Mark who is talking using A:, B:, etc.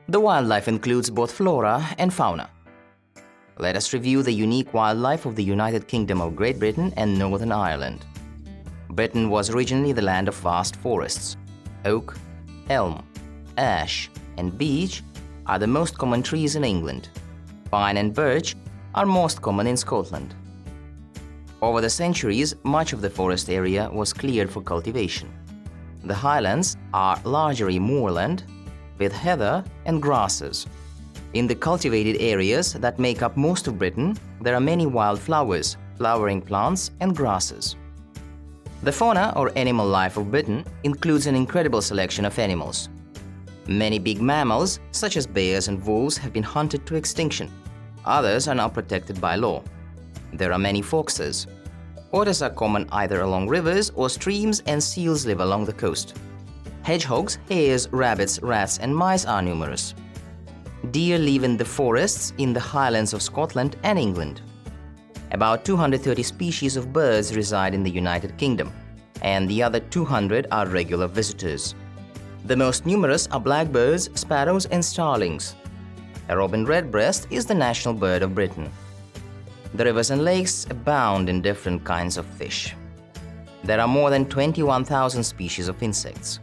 A: The wildlife includes both flora and fauna. Let us review the unique wildlife of the United Kingdom of Great Britain and Northern Ireland. Britain was originally the land of vast forests. Oak, elm, ash, and beech are the most common trees in England. Pine and birch are most common in Scotland. Over the centuries, much of the forest area was cleared for cultivation. The highlands are largely moorland, with heather and grasses. In the cultivated areas that make up most of Britain, there are many wild flowers, flowering plants, and grasses. The fauna or animal life of Britain includes an incredible selection of animals. Many big mammals, such as bears and wolves, have been hunted to extinction. Others are now protected by law. There are many foxes. Otters are common either along rivers or streams, and seals live along the coast. Hedgehogs, hares, rabbits, rats, and mice are numerous. Deer live in the forests in the highlands of Scotland and England. About 230 species of birds reside in the United Kingdom, and the other 200 are regular visitors. The most numerous are blackbirds, sparrows, and starlings. A robin redbreast is the national bird of Britain. The rivers and lakes abound in different kinds of fish. There are more than 21,000 species of insects.